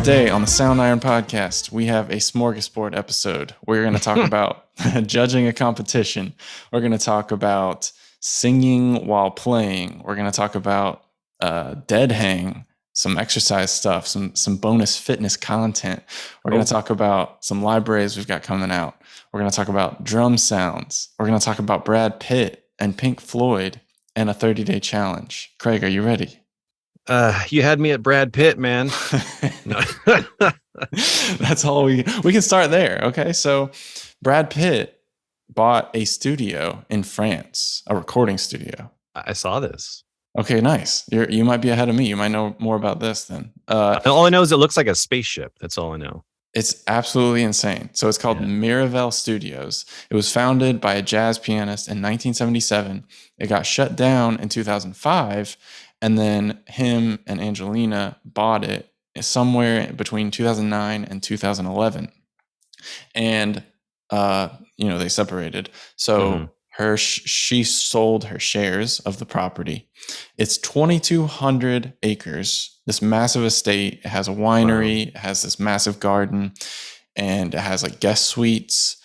Today on the Soundiron podcast, we have a smorgasbord episode. We're going to talk about judging a competition. We're going to talk about singing while playing. We're going to talk about dead hang, some exercise stuff, some bonus fitness content. We're going to talk about some libraries we've got coming out. We're going to talk about drum sounds. We're going to talk about Brad Pitt and Pink Floyd and a 30-day challenge. Craig, are you ready? You had me at Brad Pitt, man. No. That's all we can start there. Okay. So Brad Pitt bought a studio in France, a recording studio. I saw this. Okay, nice. You might be ahead of me. You might know more about this then. All I know is it looks like a spaceship. That's all I know. It's absolutely insane. So it's called Miravel Studios. It was founded by a jazz pianist in 1977. It got shut down in 2005. And then him and Angelina bought it somewhere between 2009 and 2011. And, they separated. So she sold her shares of the property. It's 2,200 acres, this massive estate. It has a winery, it has this massive garden, and it has like guest suites.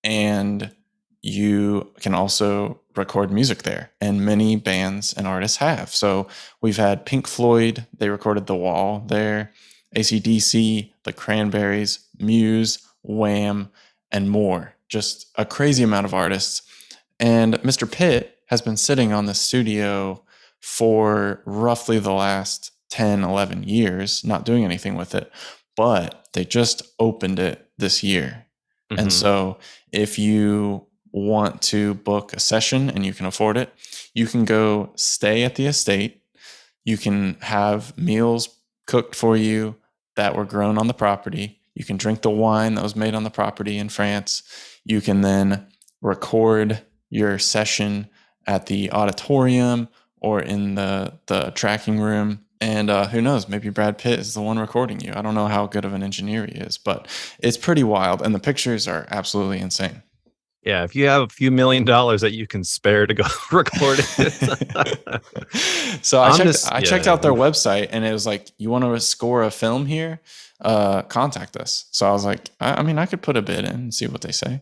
And you can also record music there, and many bands and artists have. So we've had Pink Floyd, they recorded The Wall there, AC/DC, The Cranberries, Muse, Wham, and more. Just a crazy amount of artists. And Mr. Pitt has been sitting on the studio for roughly the last 10, 11 years, not doing anything with it, but they just opened it this year. And so if you want to book a session and you can afford it, you can go stay at the estate. You can have meals cooked for you that were grown on the property. You can drink the wine that was made on the property in France. You can then record your session at the auditorium or in the tracking room. And who knows, maybe Brad Pitt is the one recording you. I don't know how good of an engineer he is, but it's pretty wild. And the pictures are absolutely insane. Yeah, if you have a few $1 million that you can spare to go record it. So I checked out their website, and it was like, you want to score a film here? Contact us. So I was like, I could put a bid in and see what they say.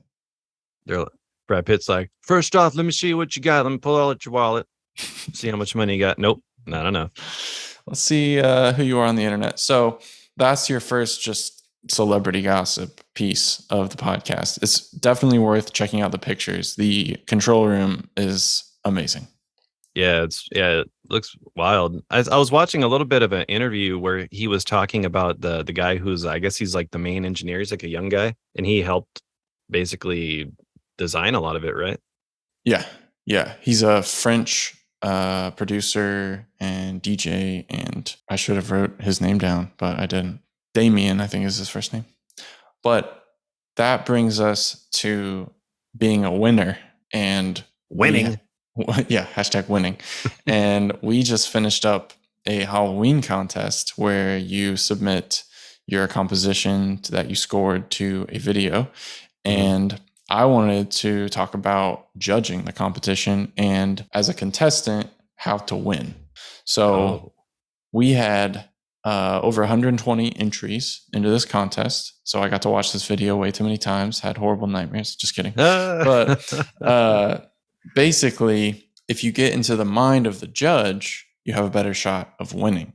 Brad Pitt's like, first off, let me see what you got. Let me pull out your wallet. See how much money you got. Nope, not enough. Let's see who you are on the internet. So that's your first just celebrity gossip piece of the podcast. It's definitely worth checking out the pictures. The control room is amazing. Yeah, it looks wild. I was watching a little bit of an interview where he was talking about the guy who's, I guess he's like the main engineer. He's like a young guy, and he helped basically design a lot of it, right? Yeah. He's a French producer and DJ, and I should have wrote his name down, but I didn't. Damien, I think, is his first name. But that brings us to being a winner and winning. Hashtag winning. And we just finished up a Halloween contest where you submit your composition that you scored to a video. And I wanted to talk about judging the competition and, as a contestant, how to win. So we had over 120 entries into this contest. So I got to watch this video way too many times, had horrible nightmares. Just kidding. But basically, if you get into the mind of the judge, you have a better shot of winning.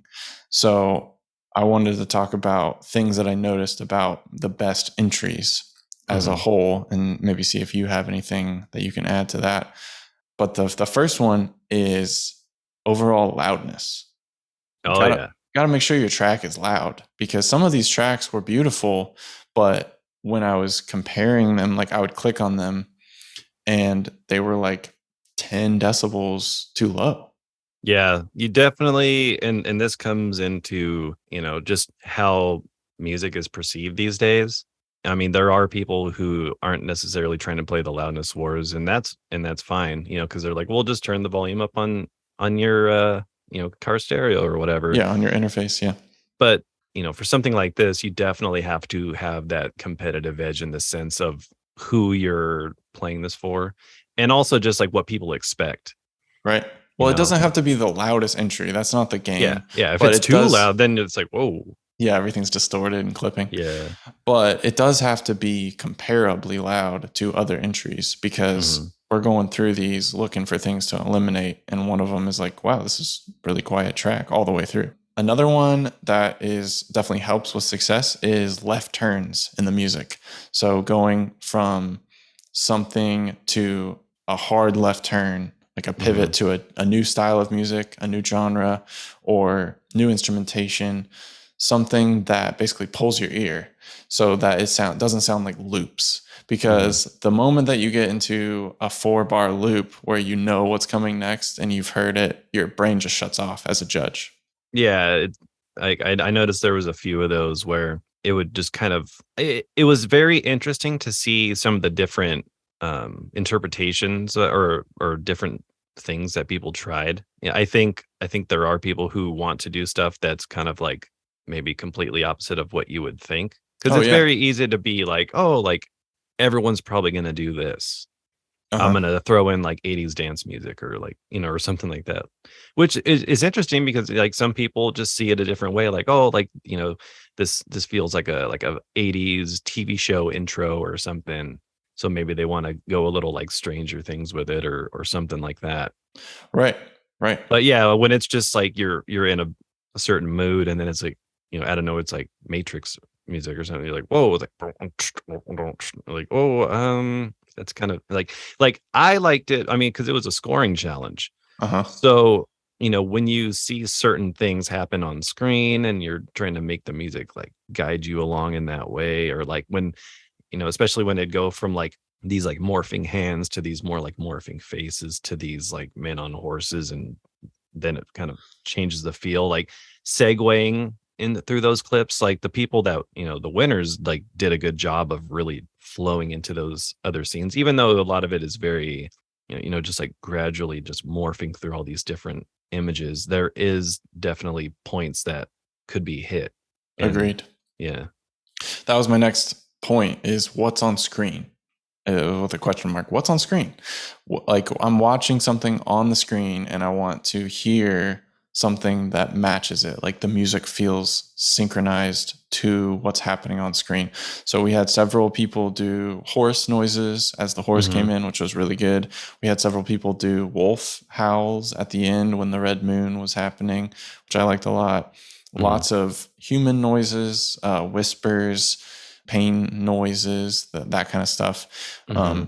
So I wanted to talk about things that I noticed about the best entries as a whole, and maybe see if you have anything that you can add to that. But the first one is overall loudness. Got to make sure your track is loud, because some of these tracks were beautiful, but when I was comparing them, like I would click on them and they were like 10 decibels too low. Yeah, you definitely, and this comes into, just how music is perceived these days. I mean, there are people who aren't necessarily trying to play the loudness wars, and that's fine, because they're like, well, just turn the volume up on your car stereo or whatever. Yeah, on your interface, yeah. But, for something like this, you definitely have to have that competitive edge in the sense of who you're playing this for, and also just like what people expect. Right. Well, it doesn't have to be the loudest entry. That's not the game. Yeah. If it's too loud, then it's like, whoa. Yeah, everything's distorted and clipping. Yeah. But it does have to be comparably loud to other entries Hmm. because we're going through these looking for things to eliminate. And one of them is like, wow, this is really quiet track all the way through. Another one that is definitely helps with success is left turns in the music. So going from something to a hard left turn, like a Hmm. pivot to a new style of music, a new genre, or new instrumentation, something that basically pulls your ear so that doesn't sound like loops. Hmm. Because the moment that you get into a 4-bar loop where you know what's coming next and you've heard it, your brain just shuts off as a judge. Yeah, I noticed there was a few of those where it would just kind of it was very interesting to see some of the different interpretations or different things that people tried. Yeah, I think there are people who want to do stuff that's kind of like maybe completely opposite of what you would think because Oh it's yeah. very easy to be like, oh, like everyone's probably going to do this. I'm Uh-huh. gonna throw in like 80s dance music or like, or something like that. Which is interesting because like some people just see it a different way, like, oh, like, this feels like a 80s TV show intro or something. So maybe they want to go a little like Stranger Things with it or something like that. Right. Right. But yeah, when it's just like you're in a certain mood and then it's like, I don't know, it's like Matrix music or something. You're like, whoa, it's like oh, that's kind of like I liked it. I mean, because it was a scoring challenge. Uh-huh. So, when you see certain things happen on screen and you're trying to make the music like guide you along in that way, or like when especially when they'd go from like these like morphing hands to these more like morphing faces to these like men on horses, and then it kind of changes the feel, like segueing through those clips. Like the people that the winners like did a good job of really flowing into those other scenes, even though a lot of it is very just like gradually just morphing through all these different images. There is definitely points that could be hit, and Agreed. yeah. That was my next point is what's on screen with a question mark. What's on screen? Like I'm watching something on the screen and I want to hear something that matches it. Like the music feels synchronized to what's happening on screen. So we had several people do horse noises as the horse Hmm. came in, which was really good. We had several people do wolf howls at the end when the red moon was happening, which I liked a lot. Hmm. Lots of human noises, whispers, pain noises, that kind of stuff. Hmm.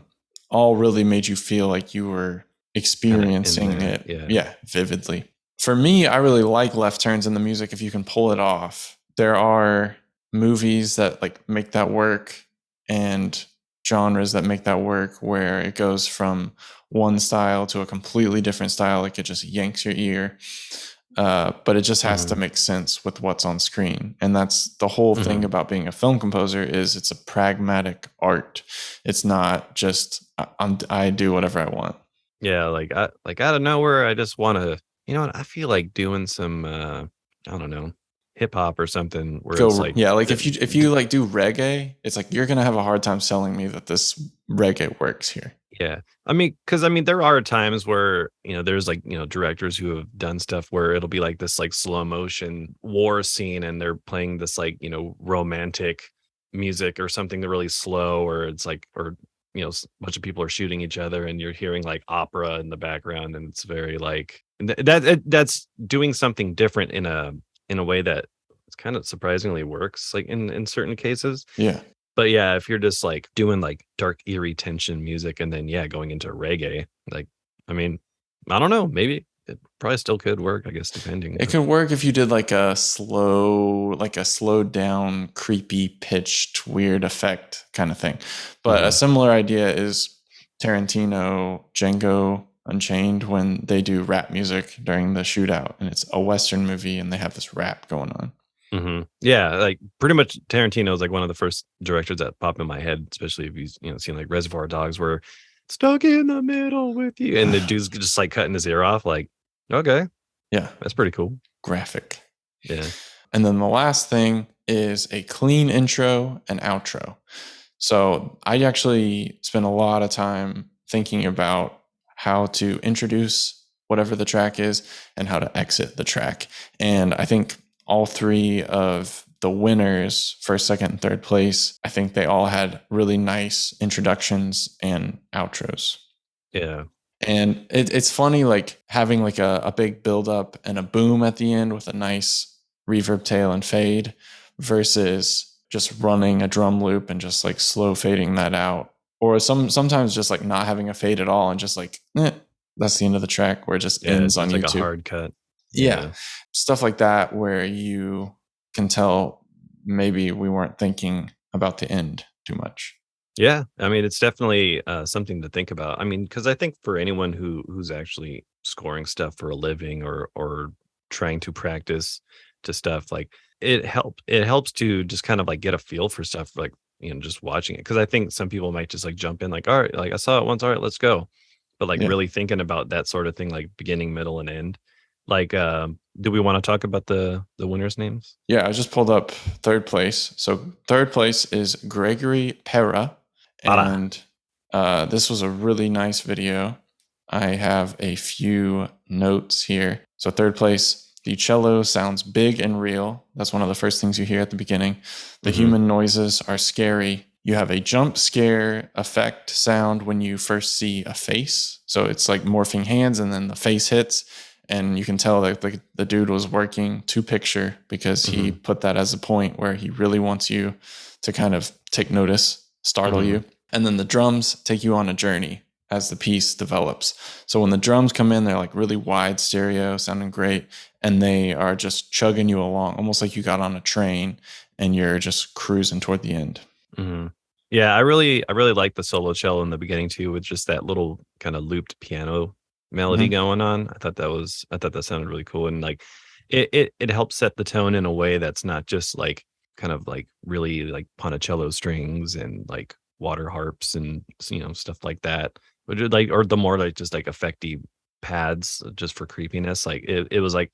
All really made you feel like you were Kind of in experiencing there, it, yeah. yeah, vividly. For me, I really like left turns in the music if you can pull it off. There are movies that like make that work and genres that make that work where it goes from one style to a completely different style, like it just yanks your ear. But it just has to Hmm. make sense with what's on screen, and that's the whole thing Hmm. about being a film composer is it's a pragmatic art. It's not just I do whatever I want. Yeah, like out of nowhere, I just want to, what, I feel like doing some, I don't know, hip hop or something where it's Go like, yeah, like if you like do reggae, it's like you're gonna have a hard time selling me that this reggae works here. yeah. I mean, because I mean, there are times where there's like directors who have done stuff where it'll be like this like slow motion war scene, and they're playing this like romantic music or something that really slow, or it's like, or a bunch of people are shooting each other, and you're hearing like opera in the background, and it's very like that's doing something different in a way that it's kind of surprisingly works like in certain cases. Yeah. But yeah, if you're just like doing like dark, eerie tension music and then yeah, going into reggae, like I mean, I don't know, maybe it probably still could work, I guess, depending. It But could work if you did like a slowed down, creepy, pitched, weird effect kind of thing. But a mhm. similar idea is Tarantino, Django Unchained, when they do rap music during the shootout, and it's a Western movie, and they have this rap going on. Mhm. Yeah, like pretty much Tarantino is like one of the first directors that pop in my head, especially if you've seen like Reservoir Dogs, where stuck in the middle with you, and the dude's just like cutting his ear off. Like, okay, Yeah, that's pretty cool. graphic. Yeah. And then the last thing is a clean intro and outro. So I actually spent a lot of time thinking about how to introduce whatever the track is and how to exit the track. And I think all three of the winners, first, second, and third place, I think they all had really nice introductions and outros. Yeah. And it's funny, like having like a big build up and a boom at the end with a nice reverb tail and fade versus just running a drum loop and just like slow fading that out. Or sometimes just like not having a fade at all and just like, that's the end of the track where it just ends on It's like YouTube. a hard cut. Yeah. Stuff like that where you can tell maybe we weren't thinking about the end too much. Yeah, I mean, it's definitely something to think about. I mean, because I think for anyone who's actually scoring stuff for a living or trying to practice to stuff, like it helps to just kind of like get a feel for stuff, like just watching it. Because I think some people might just like jump in, like, all right, like I saw it once, all right, let's go. But like Yeah. really thinking about that sort of thing, like beginning, middle, and end. Like, do we want to talk about the winners' names? Yeah, I just pulled up third place. So third place is Gregory Pera. Para. And this was a really nice video. I have a few notes here. So third place, the cello sounds big and real. That's one of the first things you hear at the beginning. The human noises are scary. You have a jump scare effect sound when you first see a face. So it's like morphing hands and then the face hits. And you can tell that the dude was working to picture because he put that as a point where he really wants you to kind of take notice, startle you. And then the drums take you on a journey as the piece develops. So when the drums come in, they're like really wide stereo, sounding great. And they are just chugging you along, almost like you got on a train and you're just cruising toward the end. Yeah, I really like the solo cello in the beginning too, with just that little kind of looped piano melody going on. I thought that sounded really cool, and like it helps set the tone in a way that's not just like kind of like really like ponticello strings and like water harps and stuff like that, but like or the more like just like effecty pads just for creepiness. Like it was like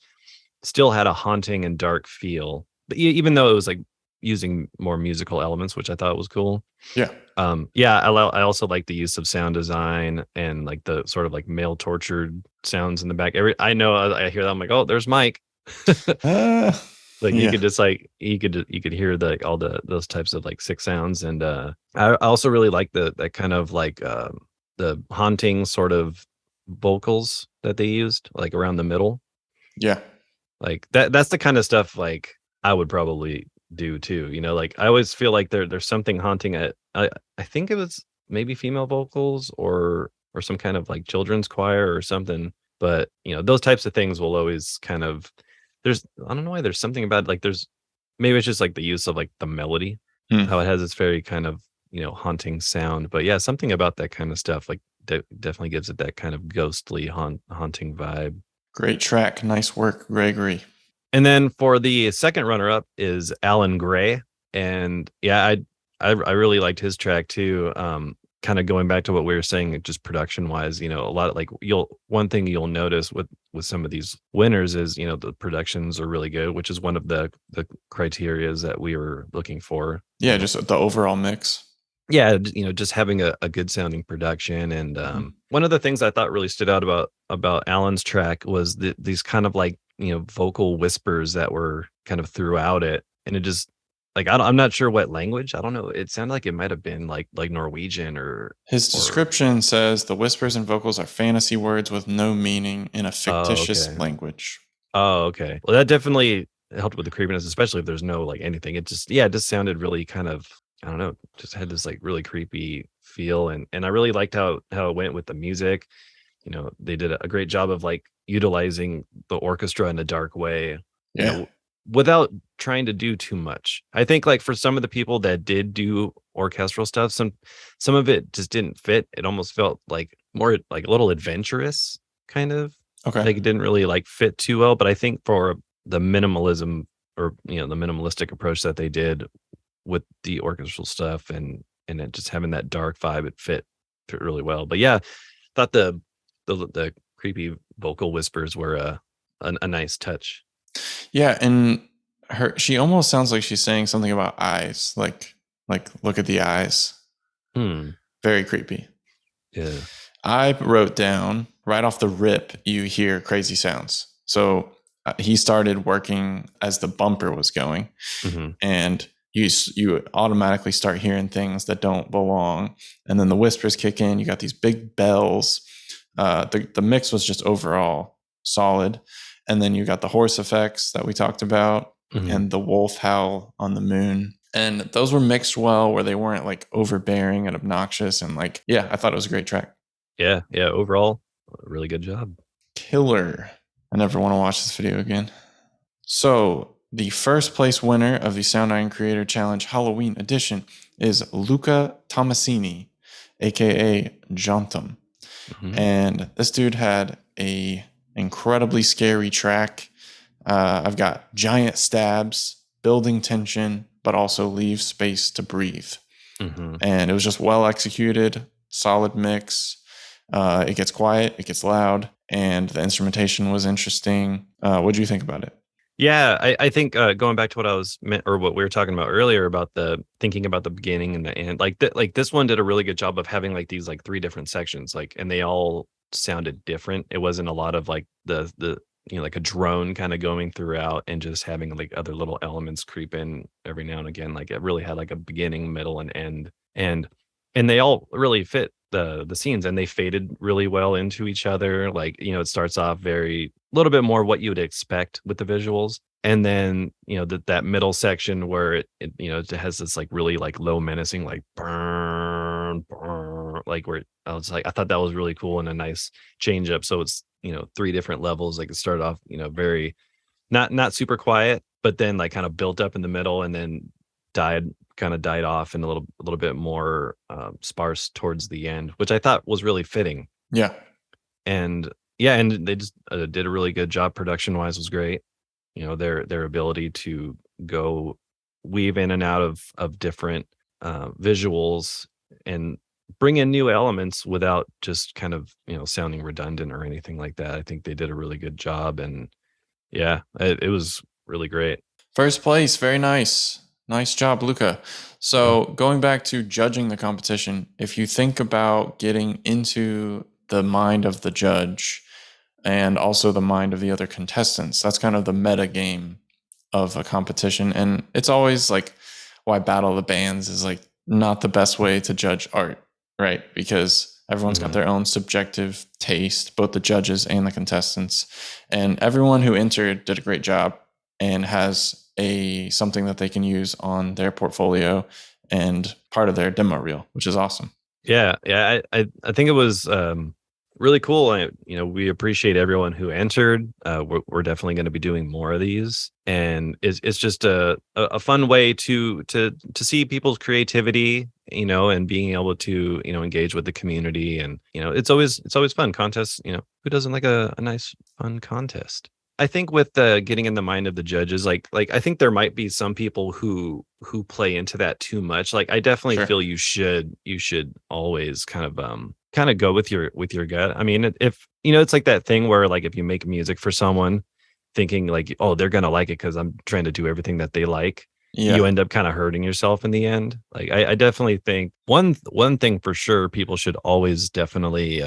still had a haunting and dark feel, but even though it was like using more musical elements, which I thought was cool. Yeah. I also like the use of sound design and like the sort of like male tortured sounds in the back. I know I hear that, I'm like, oh, there's Mike. Like you could just like you could hear the like all those types of like sick sounds. And I also really like that kind of like the haunting sort of vocals that they used like around the middle. Yeah. Like that's the kind of stuff like I would probably do too. Like I always feel like there's something haunting at I think it was maybe female vocals or some kind of like children's choir or something. But those types of things will always kind of I don't know why there's something about like there's maybe it's just like the use of like the melody, how it has this very kind of haunting sound. But yeah, something about that kind of stuff like definitely gives it that kind of ghostly haunting vibe. Great track. Nice work, Gregory. And then for the second runner up is Alan Gray. And yeah, I really liked his track too. Kind of going back to what we were saying, just production wise, a lot of like one thing you'll notice with some of these winners is, the productions are really good, which is one of the criterias that we were looking for. Yeah, just the overall mix. Yeah, just having a good sounding production. And one of the things I thought really stood out about Alan's track was these kind of like vocal whispers that were kind of throughout it, and it just like I'm not sure what language. I don't know. It sounded like it might have been like Norwegian or. His description says the whispers and vocals are fantasy words with no meaning in a fictitious language. Oh, okay. Well, that definitely helped with the creepiness, especially if there's no like anything. It just sounded really kind of, I don't know, just had this like really creepy feel, and I really liked how it went with the music. They did a great job of like utilizing the orchestra in a dark way, without trying to do too much. I think like for some of the people that did do orchestral stuff, some of it just didn't fit. It almost felt like more like a little adventurous kind of. Okay. Like it didn't really like fit too well, but I think for the minimalism or the minimalistic approach that they did with the orchestral stuff and it just having that dark vibe, it fit really well. But yeah, thought the creepy vocal whispers were a nice touch. Yeah, and she almost sounds like she's saying something about eyes, like look at the eyes. Very creepy. Yeah. I wrote down right off the rip, you hear crazy sounds. So he started working as the bumper was going, and you automatically start hearing things that don't belong, and then the whispers kick in. You got these big bells. The mix was just overall solid, and then you got the horse effects that we talked about, and the wolf howl on the moon. And those were mixed well, where they weren't like overbearing and obnoxious. And like, yeah, I thought it was a great track. Yeah. Overall, really good job. Killer. I never want to watch this video again. So the first place winner of the Soundiron Creator Challenge Halloween Edition is Luca Tomasini, aka Jontum. And this dude had a incredibly scary track. I've got giant stabs, building tension, but also leave space to breathe. And it was just well executed, solid mix. It gets quiet, it gets loud, and the instrumentation was interesting. What do you think about it? Yeah, I think going back to what I was or what we were talking about earlier about the thinking about the beginning and the end, like this one did a really good job of having like these like 3 different sections, like, and they all sounded different. It wasn't a lot of like the like a drone kind of going throughout and just having like other little elements creep in every now and again. Like it really had like a beginning, middle, and end, and they all really fit the scenes, and they faded really well into each other. Like, it starts off very little bit more what you would expect with the visuals, and then that middle section where it has this like really like low menacing like burn, like where I was like, I thought that was really cool and a nice change up. So it's 3 different levels. Like it started off very not super quiet, but then like kind of built up in the middle, and then died off and a little bit more sparse towards the end, which I thought was really fitting. Yeah. And they just did a really good job. Production wise was great. Their ability to go weave in and out of different visuals and bring in new elements without just kind of sounding redundant or anything like that. I think they did a really good job, and yeah, it was really great. First place, very nice. Nice job, Luca. So going back to judging the competition, if you think about getting into the mind of the judge and also the mind of the other contestants, that's kind of the meta game of a competition. And it's always like why Battle of the Bands is like not the best way to judge art, right? Because everyone's got their own subjective taste, both the judges and the contestants. And everyone who entered did a great job and has something that they can use on their portfolio and part of their demo reel, which is awesome. Yeah. I think it was really cool. We appreciate everyone who entered. We're definitely going to be doing more of these, and it's just a fun way to see people's creativity, and being able to engage with the community, and it's always fun. Contests, who doesn't like a nice fun contest? I think with getting in the mind of the judges, like I think there might be some people who play into that too much. Like I definitely feel you should always kind of go with your gut. I mean, if it's like that thing where like if you make music for someone thinking like, oh, they're gonna like it because I'm trying to do everything that they like, you end up kind of hurting yourself in the end. Like I definitely think one thing for sure, people should always definitely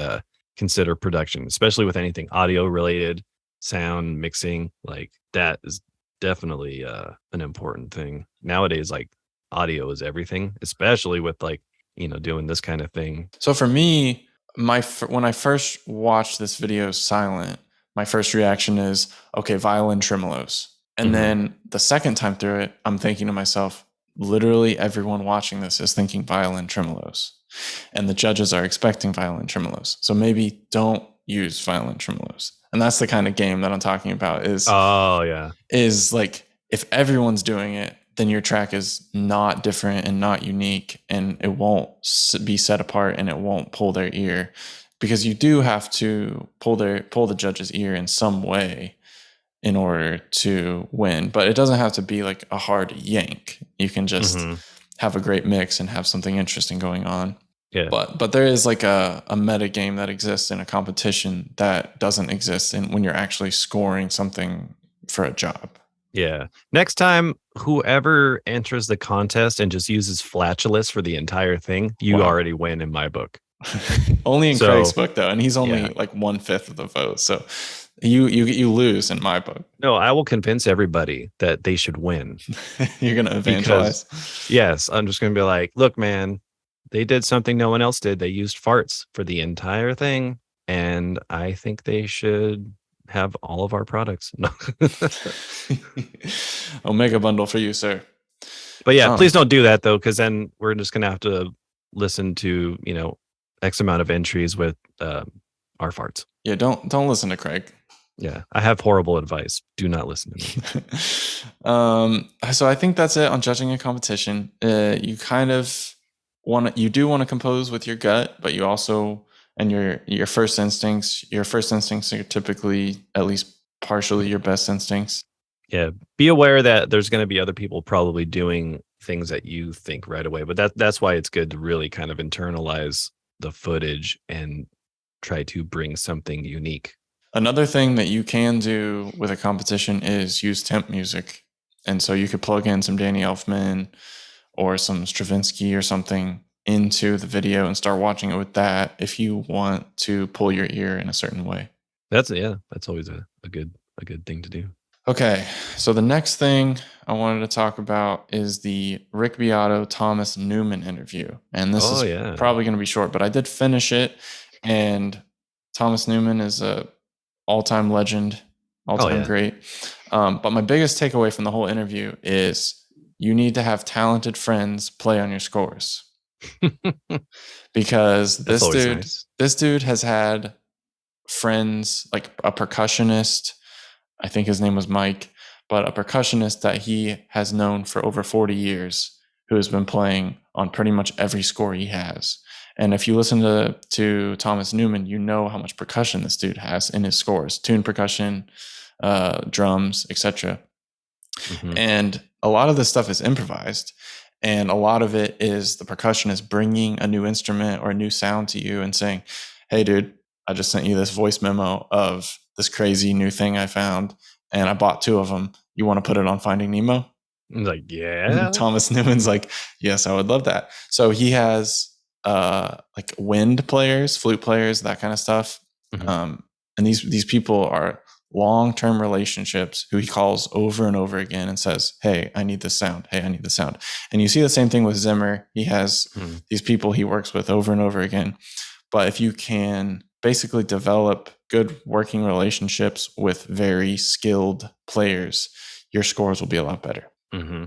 consider production, especially with anything audio related. Sound mixing, like that is definitely an important thing nowadays. Like audio is everything, especially with like doing this kind of thing. So for me, when I first watched this video silent, my first reaction is, okay, violin tremolos. And then the second time through it, I'm thinking to myself, literally everyone watching this is thinking violin tremolos, and the judges are expecting violin tremolos. So maybe don't use violin tremolos. And that's the kind of game that I'm talking about is like if everyone's doing it, then your track is not different and not unique, and it won't be set apart and it won't pull their ear, because you do have to pull the judge's ear in some way in order to win. But it doesn't have to be like a hard yank. You can just have a great mix and have something interesting going on. Yeah. But there is like a meta game that exists in a competition that doesn't exist when you're actually scoring something for a job. Yeah. Next time, whoever enters the contest and just uses flatulence for the entire thing, you already win in my book. Only in Craig's So book though, and he's only yeah, like 1/5 of the vote. So you lose in my book. no, I will convince everybody that they should win You're gonna because evangelize. yes, I'm just going to be like, look, man, they did something no one else did. They used farts for the entire thing, and I think they should have all of our products. No. Omega bundle for you, sir. But yeah, Um, please don't do that though, because then we're just gonna have to listen to X amount of entries with our farts. yeah, don't listen to Craig. Yeah, I have horrible advice. Do not listen to me. So I think that's it on judging a competition. You kind of you do want to compose with your gut, but you also and your first instincts. Your first instincts are typically at least partially your best instincts. Yeah, be aware that there's going to be other people probably doing things that you think right away, but that's why it's good to really kind of internalize the footage and try to bring something unique. Another thing that you can do with a competition is use temp music. And so you could plug in some Danny Elfman or some Stravinsky or something into the video and start watching it with that if you want to pull your ear in a certain way. That's always a good thing to do. Okay, so the next thing I wanted to talk about is the Rick Beato Thomas Newman interview. And this Oh is yeah. probably going to be short, but I did finish it. And Thomas Newman is a all-time legend, all-time yeah. great. But my biggest takeaway from the whole interview is you need to have talented friends play on your scores. Because That's always nice. this dude has had friends like a percussionist, I think his name was Mike, but a percussionist that he has known for over 40 years who has been playing on pretty much every score he has. And if you listen to Thomas Newman, you know how much percussion this dude has in his scores, tune percussion, drums, etc. Mm-hmm. And a lot of this stuff is improvised. And a lot of it is the percussionist bringing a new instrument or a new sound to you and saying, hey, dude, I just sent you this voice memo of this crazy new thing I found, and I bought 2 of them. You want to put it on Finding Nemo? Like, yeah. Thomas Newman's like, yes, I would love that. So he has like wind players, flute players, that kind of stuff. Mm-hmm. And these people are long-term relationships who he calls over and over again and says, hey, I need this sound. Hey, I need this sound. And you see the same thing with Zimmer. He has these people he works with over and over again. But if you can basically develop good working relationships with very skilled players, your scores will be a lot better. Mm-hmm.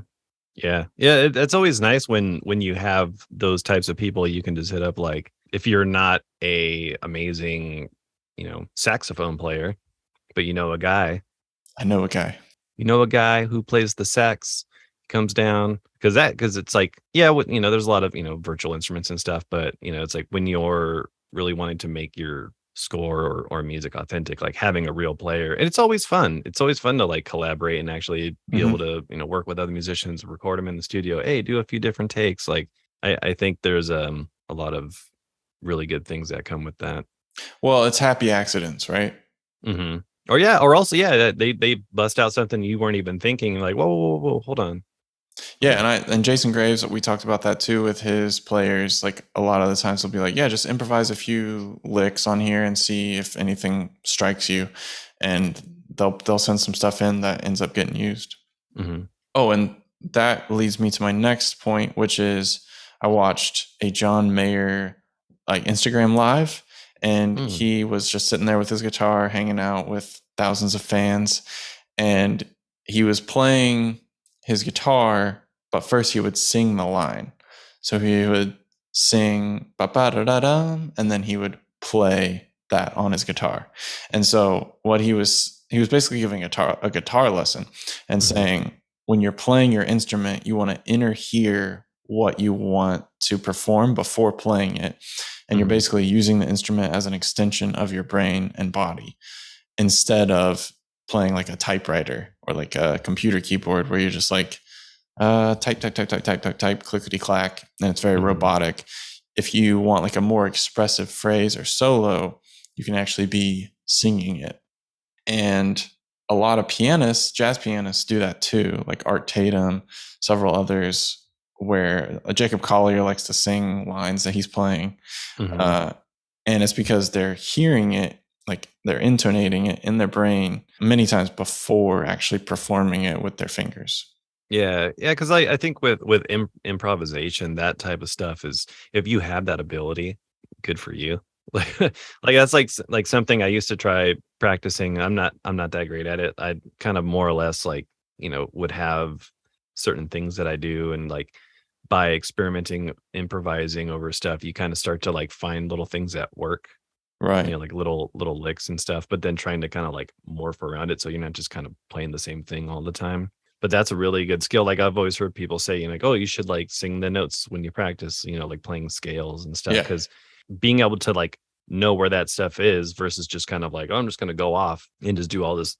Yeah. It's always nice when you have those types of people you can just hit up. Like, if you're not a amazing, saxophone player, but a guy. I know a guy. You know a guy who plays the sax, comes down because it's like, yeah, there's a lot of virtual instruments and stuff, but it's like when you're really wanting to make your score or music authentic, like having a real player, and it's always fun. It's always fun to like collaborate and actually be able to work with other musicians, record them in the studio. Hey, do a few different takes. Like I think there's a lot of really good things that come with that. Well, it's happy accidents, right? Mm-hmm. Or also, they bust out something you weren't even thinking. Like, whoa, hold on. Yeah, and Jason Graves, we talked about that too with his players. Like a lot of the times they'll be like, yeah, just improvise a few licks on here and see if anything strikes you, and they'll send some stuff in that ends up getting used. Mm-hmm. Oh, and that leads me to my next point, which is I watched a John Mayer like Instagram live, and he was just sitting there with his guitar, hanging out with thousands of fans, and he was playing his guitar, but first he would sing the line. So he would sing ba ba da da da, and then he would play that on his guitar. And so what he was basically giving a guitar lesson and saying, when you're playing your instrument, you want to inner hear what you want to perform before playing it. And you're basically using the instrument as an extension of your brain and body instead of playing like a typewriter or like a computer keyboard where you're just like, type, clickety clack, and it's very robotic. If you want like a more expressive phrase or solo, you can actually be singing it. And a lot of pianists, jazz pianists, do that too, like Art Tatum, several others where Jacob Collier likes to sing lines that he's playing. Mhm. And it's because they're hearing it, like they're intonating it in their brain many times before actually performing it with their fingers. Yeah, yeah, because I think with improvisation, that type of stuff is if you have that ability, good for you. Like that's like something I used to try practicing. I'm not that great at it. I kind of more or less like, would have certain things that I do, and like by experimenting, improvising over stuff, you kind of start to like find little things that work, Right. like little licks and stuff, but then trying to kind of like morph around it so you're not just kind of playing the same thing all the time. But that's a really good skill. Like I've always heard people say, like, oh, you should like sing the notes when you practice, like playing scales and stuff. Yeah. Cause being able to like know where that stuff is versus just kind of like, oh, I'm just gonna go off and just do all this,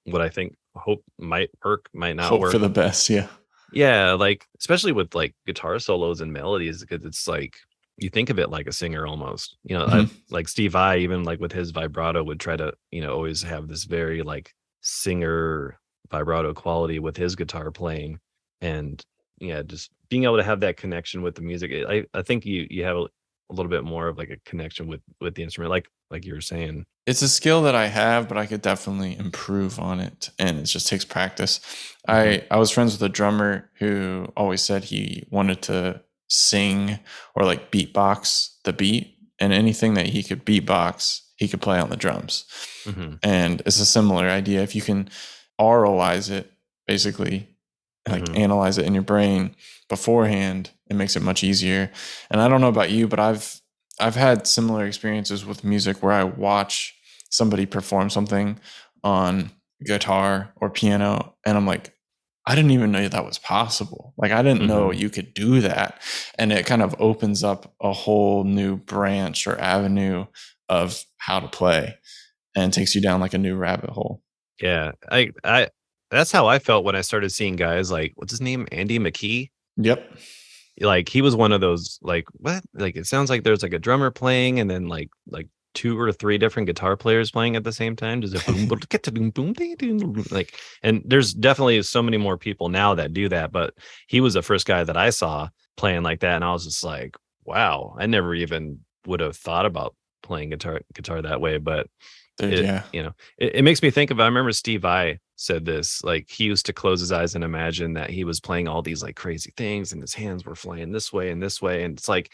what I think hope might work, might not Hope for work. the best. Yeah. Yeah, like, especially with, like, guitar solos and melodies, because it's like you think of it like a singer almost. I Mhm. like Steve Vai, even, like, with his vibrato would try to, always have this very, like, singer vibrato quality with his guitar playing, and, yeah, just being able to have that connection with the music. I think you have a little bit more of, like, a connection with the instrument, like you were saying. It's a skill that I have, but I could definitely improve on it, and it just takes practice. Mhm, I was friends with a drummer who always said he wanted to sing or like beatbox the beat, and anything that he could beatbox, he could play on the drums. mhm, And it's a similar idea. If you can auralize it, basically, like mhm, analyze it in your brain beforehand, it makes it much easier. And I don't know about you, but I've had similar experiences with music where I watch somebody perform something on guitar or piano, and I'm like, I didn't even know that was possible. Like I didn't know mhm. you could do that. And it kind of opens up a whole new branch or avenue of how to play and takes you down like a new rabbit hole. Yeah, I that's how I felt when I started seeing guys like, what's his name? Andy McKee? Yep. Like, he was one of those, like, "What?" Like, it sounds like there's, like, a drummer playing and then, like, 2 or 3 different guitar players playing at the same time. Does it boom, boom, boom, boom, ding, ding, boom, like, and there's definitely so many more people now that do that, but he was the first guy that I saw playing like that, and I was just like, "Wow." I never even would have thought about playing guitar that way, but Dude, it yeah. it makes me think of, I remember Steve Vai said this, like, he used to close his eyes and imagine that he was playing all these, like, crazy things, and his hands were flying this way, and it's like,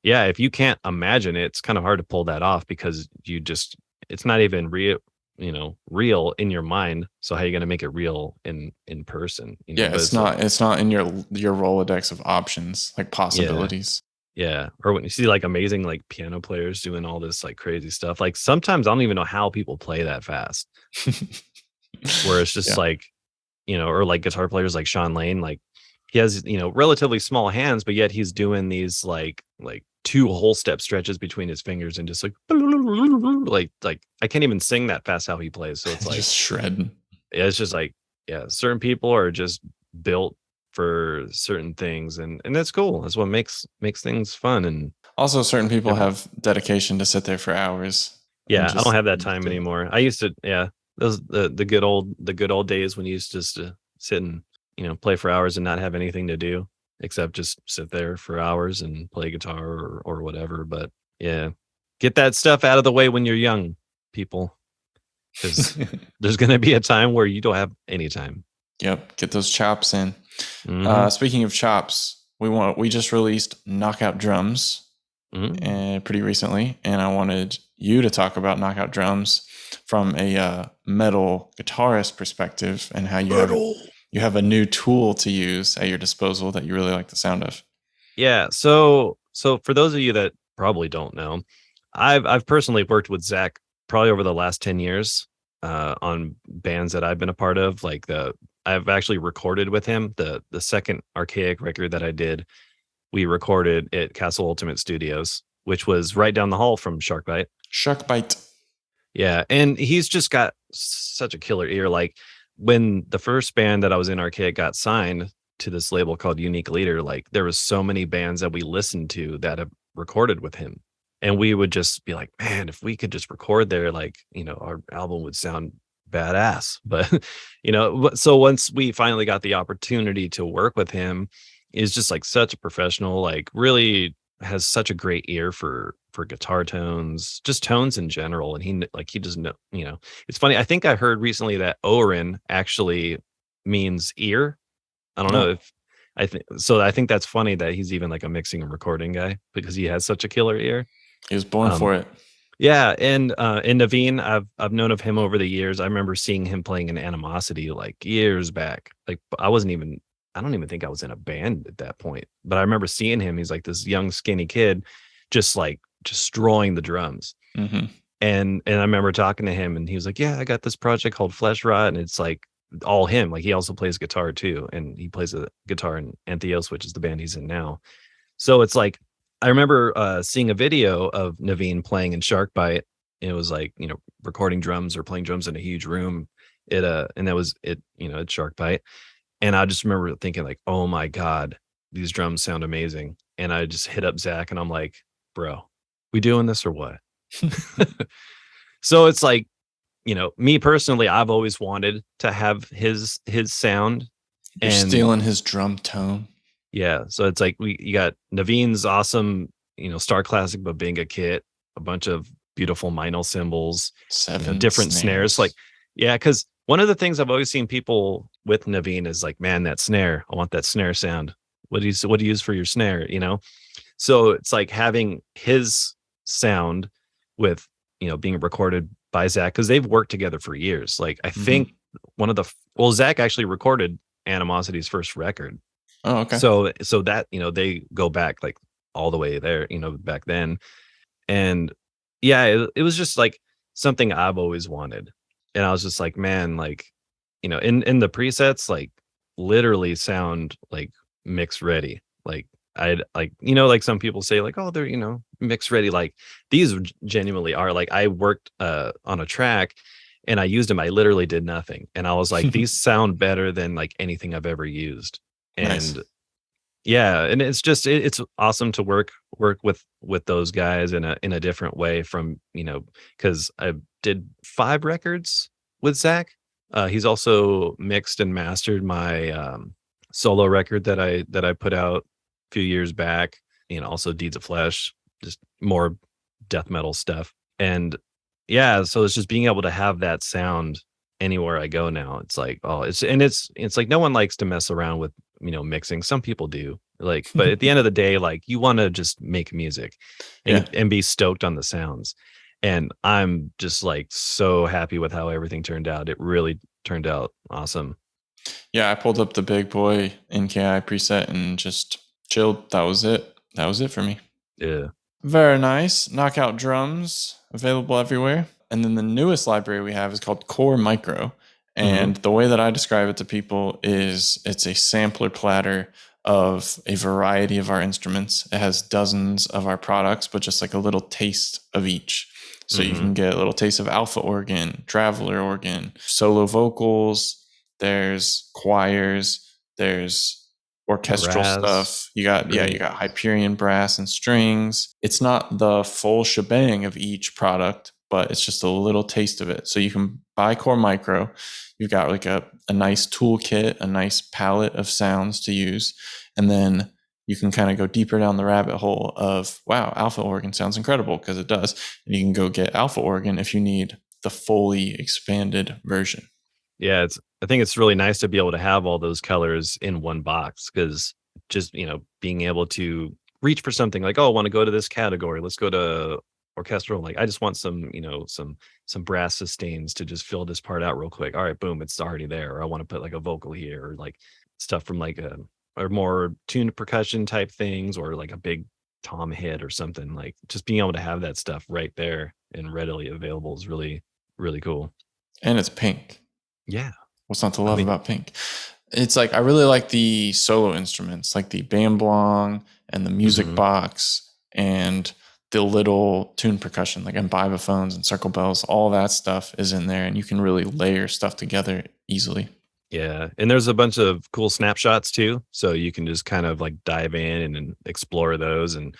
yeah, if you can't imagine it, it's kinda hard to pull that off because it's not even real in your mind, so how are you gonna make it real in person, Yeah, but it's like, it's not in your Rolodex of options, like yeah. possibilities. Yeah, or when you see, like, amazing, like, piano players doing all this, like, crazy stuff, like, sometimes I don't even know how people play that fast, where it's just Yeah. like, or like guitar players like Sean Lane, like he has, relatively small hands, but yet he's doing these like 2 whole step stretches between his fingers and just like like I can't even sing that fast how he plays. So it's like, Just shredding. yeah, it's just like, yeah, certain people are just built for certain things, and that's cool. That's what makes things fun and Also, certain people different. have dedication to sit there for hours and Yeah, I don't have that just time do it. anymore. I used to, yeah, those the good old days when you used to just to sit and, play for hours and not have anything to do except just sit there for hours and play guitar or whatever. But yeah, get that stuff out of the way when you're young, people, because there's gonna be a time where you don't have any time. Yep, get those chops in. Mhm. Speaking of chops, we just released Knockout Drums Mhm. pretty recently, and I wanted you to talk about Knockout Drums from a metal guitarist perspective and how Metal. you have a new tool to use at your disposal that you really like the sound of. Yeah, so for those of you that probably don't know, I've personally worked with Zach probably over the last 10 years on bands that I've been a part of. Like I've actually recorded with him the second Archaic record that I did. We recorded at Castle Ultimate Studios, which was right down the hall from Sharkbite. Shark Bite. Yeah, and he's just got such a killer ear. Like when the first band that I was in, Archaic, got signed to this label called Unique Leader, like there was so many bands that we listened to that have recorded with him. And we would just be like, man, if we could just record there, like, our album would sound badass. But, so once we finally got the opportunity to work with him, is just like such a professional, like really has such a great ear for guitar tones, just tones in general. And he doesn't know, it's funny. I think I heard recently that Orin actually means ear. I don't know Oh, if I think so. I think that's funny that he's even like a mixing and recording guy because he has such a killer ear. he was born Um, for it. yeah, and Naveen, I've known of him over the years. I remember seeing him playing in Animosity like years back. Like I don't even think I was in a band at that point. But I remember seeing him. He's like this young skinny kid, just like destroying the drums. Hmm. And I remember talking to him, and he was like, "Yeah, I got this project called Flesh Rot, and it's like all him. Like he also plays guitar too, and he plays a guitar in Antheos, which is the band he's in now. So it's like I remember seeing a video of Naveen playing in Sharkbite. It was like, recording drums or playing drums in a huge room. And that was it, at Sharkbite. And I just remember thinking like, oh my God, these drums sound amazing. And I just hit up Zach and I'm like, bro, we doing this or what? So it's like, me personally, I've always wanted to have his sound. You're And stealing his drum tone. yeah, so it's like you got Naveen's awesome, Star Classic Babinga kit, a bunch of beautiful minor cymbals, Seven different snares. Like, snares. yeah, because one of the things I've always seen people with Naveen is like, man, that snare, I want that snare sound. What do you use for your snare? So it's like having his sound with, being recorded by Zach because they've worked together for years. Like I think Hmm. Zach actually recorded Animosity's first record. Oh, okay. So that, they go back like all the way there, back then. And yeah, it was just like something I've always wanted. And I was just like, man, like, in the presets, like literally sound like mix ready. Like I'd like, like some people say like, oh, they're, mix ready. Like these genuinely are. Like I worked on a track and I used them. I literally did nothing. And I was like, these sound better than like anything I've ever used. Nice. And yeah, and it's just it's awesome to work with those guys in a different way from, because I did 5 records with Zach. He's also mixed and mastered my solo record that I put out a few years back, also Deeds of Flesh, just more death metal stuff. And yeah, so it's just being able to have that sound anywhere I go now. It's like, oh, it's like no one likes to mess around with, mixing. Some people do. Like, but at the end of the day, like you want to just make music Yeah. and be stoked on the sounds. And I'm just like so happy with how everything turned out. It really turned out awesome. Yeah, I pulled up the big boy NKI preset and just chilled. That was it. That was it for me. Yeah. Very nice. Knockout drums available everywhere. And then the newest library we have is called Core Micro. Hmm. And the way that I describe it to people is it's a sampler platter of a variety of our instruments. It has dozens of our products, but just like a little taste of each. So you Hmm. can get a little taste of alpha organ, traveler organ, solo vocals, there's choirs, there's orchestral Brass, stuff. You got strings. Hyperion brass and strings. It's not the full shebang of each product, but it's just a little taste of it. So you can buy Core Micro. You've got like a nice toolkit, a nice palette of sounds to use. And then you can kind of go deeper down the rabbit hole of, wow, alpha organ sounds incredible, because it does. And you can go get alpha organ if you need the fully expanded version. Yeah, I think it's really nice to be able to have all those colors in one box because just, being able to reach for something like, oh, I want to go to this category. Let's go to orchestral. Like, I just want some, some brass sustains to just fill this part out real quick. All right, boom, it's already there. Or I want to put like a vocal here or like stuff from like a or more tuned percussion type things or like a big tom hit or something. Like just being able to have that stuff right there and readily available is really, really cool. And it's pink. Yeah. What's not to I love mean, about pink? It's like I really like the solo instruments, like the bamblong and the music mhm. box and the little tune percussion, like ambibophones and circle bells. All that stuff is in there, and you can really layer stuff together easily. Yeah, and there's a bunch of cool snapshots too, so you can just kind of like dive in and explore those and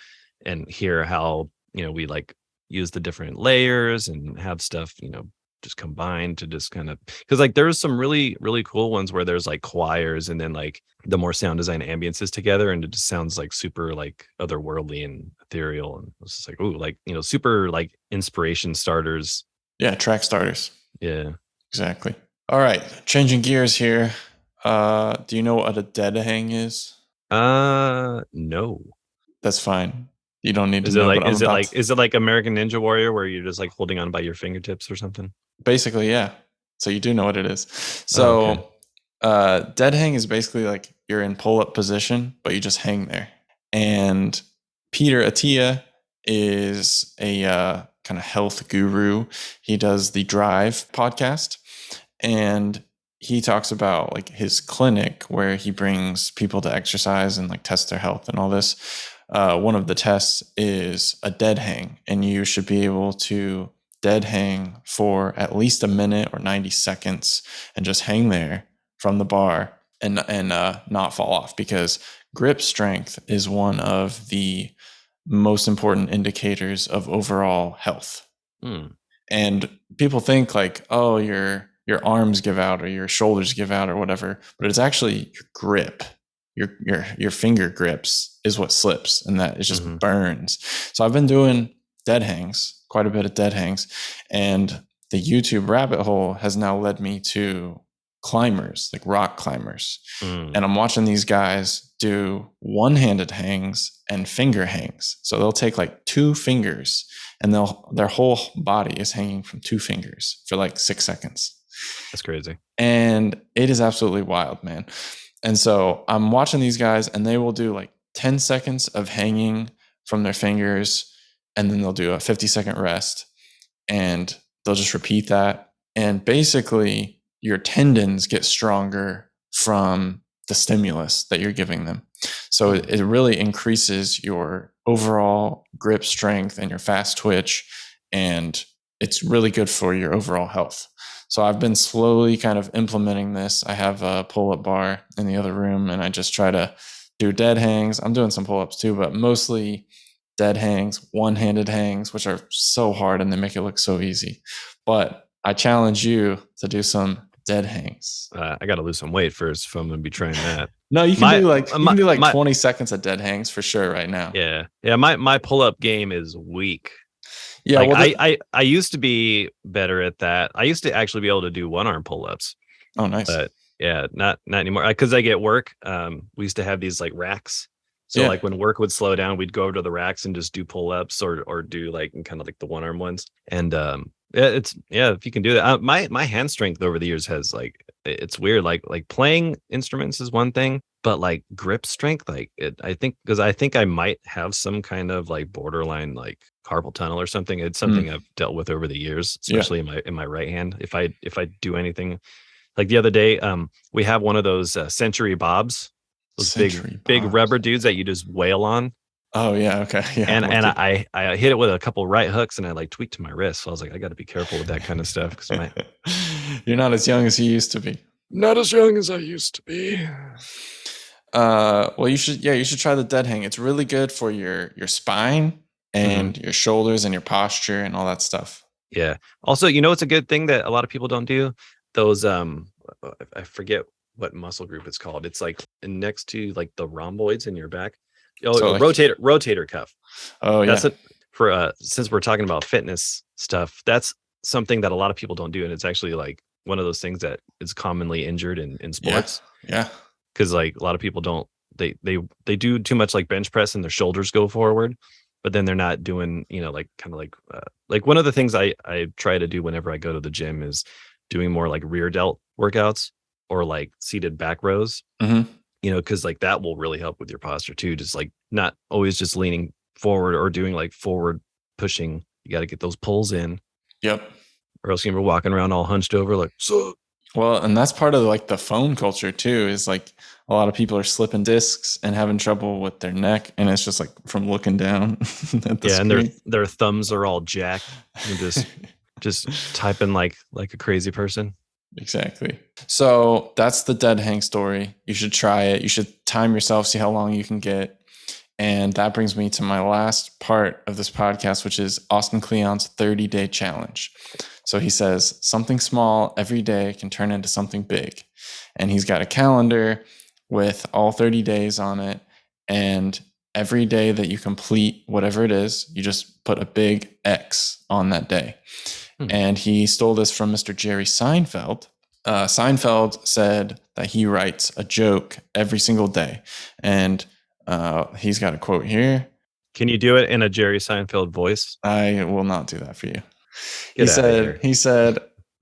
hear how we like use the different layers and have stuff just combine to just kind of, because like there's some really really cool ones where there's like choirs and then like the more sound design ambiences together, and it just sounds like super like otherworldly and ethereal, and it's just like, ooh, like, you know, super like inspiration starters. Yeah, track starters. Yeah. Exactly. All right, changing gears here. Do you know what a dead hang is? No. That's fine. You don't need to Is it know, like but I'm about to. is it like American Ninja Warrior where you're just like holding on by your fingertips or something? Basically, yeah. So you do know what it is. Oh, okay. So, dead hang is basically like you're in pull up position, but you just hang there. And Peter Attia is a kind of health guru. He does the Drive podcast, and he talks about like his clinic where he brings people to exercise and like test their health and all this. One of the tests is a dead hang, and you should be able to dead hang for at least a minute or 90 seconds and just hang there from the bar and not fall off, because grip strength is one of the most important indicators of overall health. And people think like, oh, your arms give out or your shoulders give out or whatever, but it's actually your grip. Your finger grips is what slips, and that it just burns. So I've been doing dead hangs, quite a bit of dead hangs, and the YouTube rabbit hole has now led me to climbers, like rock climbers. And I'm watching these guys do one-handed hangs and finger hangs. So they'll take like 2 fingers and their whole body is hanging from 2 fingers for like 6 seconds. That's crazy. And it is absolutely wild, man. And so I'm watching these guys, and they will do like 10 seconds of hanging from their fingers, and then they'll do a 50-second rest, and they'll just repeat that. And basically, your tendons get stronger from the stimulus that you're giving them. So it really increases your overall grip strength and your fast twitch, and it's really good for your overall health. So I've been slowly kind of implementing this. I have a pull-up bar in the other room, and I just try to do dead hangs. I'm doing some pull-ups too, but mostly dead hangs, one-handed hangs, which are so hard and they make it look so easy. But I challenge you to do some dead hangs. I got to lose some weight first if I'm going to be trying that. No, you can do like 20 seconds of dead hangs for sure right now. Yeah. My pull-up game is weak. Yeah, like I used to be better at that. I used to actually be able to do one-arm pull-ups. Oh, nice. But yeah, not anymore. Because I get work. We used to have these like racks. So like when work would slow down, we'd go over to the racks and just do pull-ups or do like kind of like the one-arm ones. And if you can do that. My hand strength over the years has like, it's weird. Like playing instruments is one thing, but like grip strength, like I think I might have some kind of like borderline like carpal tunnel or something. It's something I've dealt with over the years, especially in my right hand. If I do anything, like the other day, we have one of those Century Bobs, those big rubber dudes that you just wail on. Oh yeah, okay, yeah. And I hit it with a couple right hooks, and I like tweaked my wrist. So I was like, I got to be careful with that kind of stuff because you're not as young as you used to be. Not as young as I used to be. Well, you should try the dead hang. It's really good for your spine and your shoulders and your posture and all that stuff. Yeah. Also, it's a good thing that a lot of people don't do. Those I forget what muscle group it's called. It's like next to like the rhomboids in your back. So like, rotator cuff. Oh yeah. That's it for since we're talking about fitness stuff. That's something that a lot of people don't do, and it's actually like one of those things that is commonly injured in sports. Yeah. Because like a lot of people don't they do too much like bench press and their shoulders go forward, but then they're not doing like kind of like one of the things I try to do whenever I go to the gym is doing more like rear delt workouts or like seated back rows. Because like that will really help with your posture too. Just like not always just leaning forward or doing like forward pushing. You got to get those pulls in. Yep. Or else you're walking around all hunched over like, so. Well, and that's part of like the phone culture too, is like a lot of people are slipping discs and having trouble with their neck. And it's just like from looking down at the screen. And their thumbs are all jacked and just typing like a crazy person. Exactly. So that's the dead hang story. You should try it. You should time yourself, see how long you can get. And that brings me to my last part of this podcast, which is Austin Kleon's 30-day challenge. So he says something small every day can turn into something big. And he's got a calendar with all 30 days on it. And every day that you complete whatever it is, you just put a big X on that day. And he stole this from Mr. Jerry Seinfeld. Seinfeld said that he writes a joke every single day. And he's got a quote here. Can you do it in a Jerry Seinfeld voice? I will not do that for you. Get He said,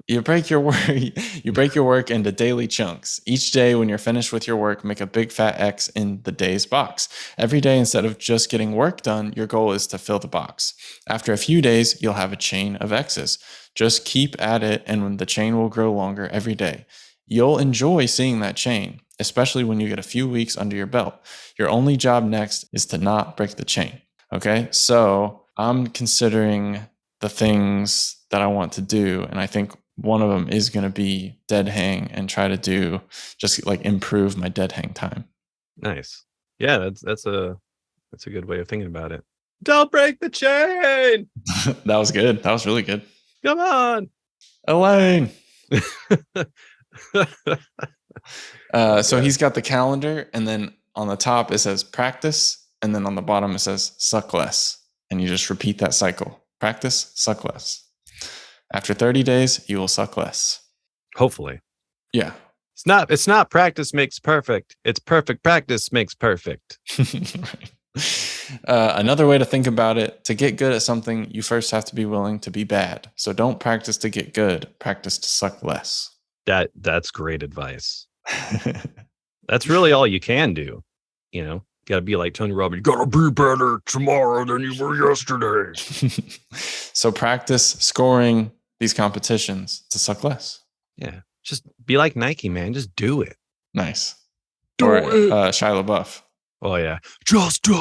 you break your work into daily chunks. Each day when you're finished with your work, make a big fat X in the day's box. Every day, instead of just getting work done, your goal is to fill the box. After a few days, you'll have a chain of X's. Just keep at it, and the chain will grow longer every day. You'll enjoy seeing that chain, especially when you get a few weeks under your belt. Your only job next is to not break the chain. Okay, so I'm considering the things that I want to do, and I think one of them is going to be dead hang and try to do just like improve my dead hang time. Nice. Yeah, that's a good way of thinking about it. Don't break the chain. That was good. That was really good. Come on, Elaine. So he's got the calendar, and then on the top it says practice, and then on the bottom it says suck less, and you just repeat that cycle. Practice, suck less. After 30 days, you will suck less. Hopefully. Yeah. It's not practice makes perfect. It's perfect practice makes perfect. Another way to think about it, to get good at something, you first have to be willing to be bad. So don't practice to get good. Practice to suck less. That's great advice. That's really all you can do. You know, you got to be like Tony Robbins. You got to be better tomorrow than you were yesterday. So practice scoring these competitions to suck less. Yeah. Just be like Nike, man. Just do it. Nice. Do or it. Shia LaBeouf. Oh, yeah. Just do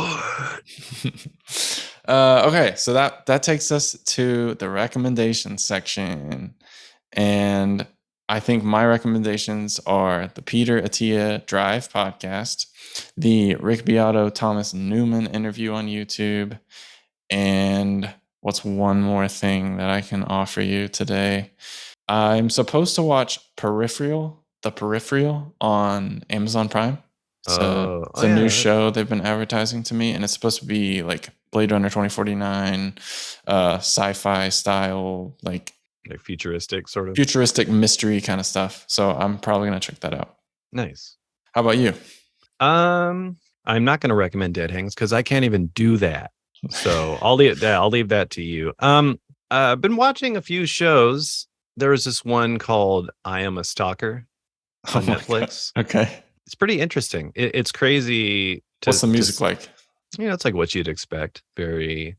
it. Okay. So that takes us to the recommendation section. And I think my recommendations are the Peter Attia Drive podcast, the Rick Beato Thomas Newman interview on YouTube, and what's one more thing that I can offer you today? I'm supposed to watch The Peripheral on Amazon Prime. It's a new show they've been advertising to me, and it's supposed to be like Blade Runner 2049, sci-fi style, like futuristic sort of. Futuristic mystery kind of stuff. So I'm probably going to check that out. Nice. How about you? I'm not going to recommend Dead Hangs because I can't even do that. So I'll leave that to you. I've been watching a few shows. There was this one called I Am a Stalker on Netflix. God. Okay. It's pretty interesting. It's crazy. What's the music like? You know, it's like what you'd expect. Very,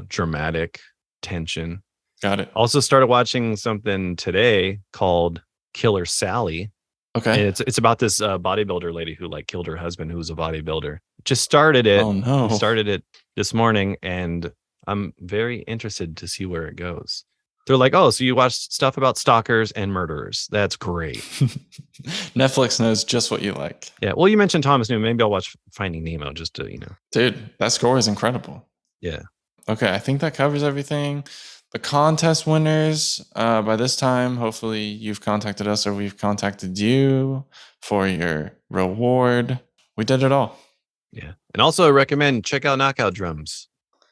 dramatic tension. Got it. Also started watching something today called Killer Sally. Okay. And it's about this bodybuilder lady who like killed her husband, who was a bodybuilder. Just started it. Oh no. Started it this morning, and I'm very interested to see where it goes. They're like, oh, so you watch stuff about stalkers and murderers. That's great. Netflix knows just what you like. Yeah. Well, you mentioned Thomas Newman. Maybe I'll watch Finding Nemo just to, Dude, that score is incredible. Yeah. Okay. I think that covers everything. The contest winners, by this time, hopefully you've contacted us or we've contacted you for your reward. We did it all. Yeah. And also I recommend check out Knockout Drums.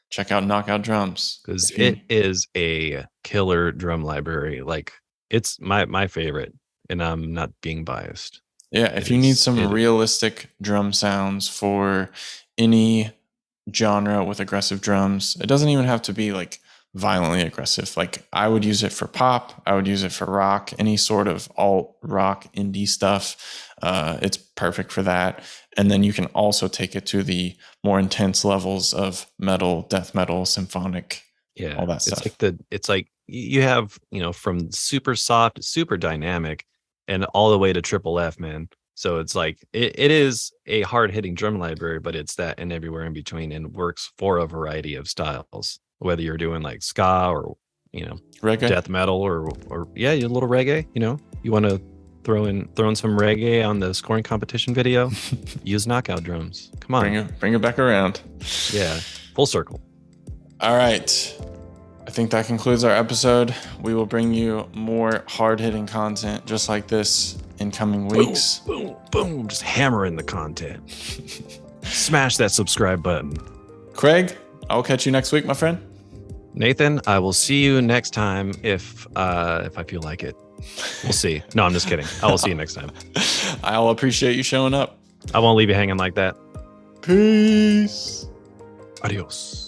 Check out Knockout Drums. Because it is a killer drum library. Like, it's my favorite, and I'm not being biased. Yeah, if you need some realistic drum sounds for any genre with aggressive drums, it doesn't even have to be like violently aggressive. Like, I would use it for pop. I would use it for rock, any sort of alt rock indie stuff. It's perfect for that. And then you can also take it to the more intense levels of metal, death metal, symphonic, all that stuff. It's like you have, from super soft, super dynamic, and all the way to triple F, man. So it's like it is a hard hitting drum library, but it's that and everywhere in between, and works for a variety of styles. Whether you're doing like ska or reggae, death metal, or yeah, a little reggae. You want to throwing some reggae on the scoring competition video. Use knockout drums. Come on. Bring it back around. Yeah. Full circle. All right. I think that concludes our episode. We will bring you more hard-hitting content just like this in coming weeks. Boom, boom, boom. Just hammering the content. Smash that subscribe button. Craig, I'll catch you next week, my friend. Nathan, I will see you next time if I feel like it. We'll see. No, I'm just kidding. I will see you next time. I'll appreciate you showing up. I won't leave you hanging like that. Peace. Adios.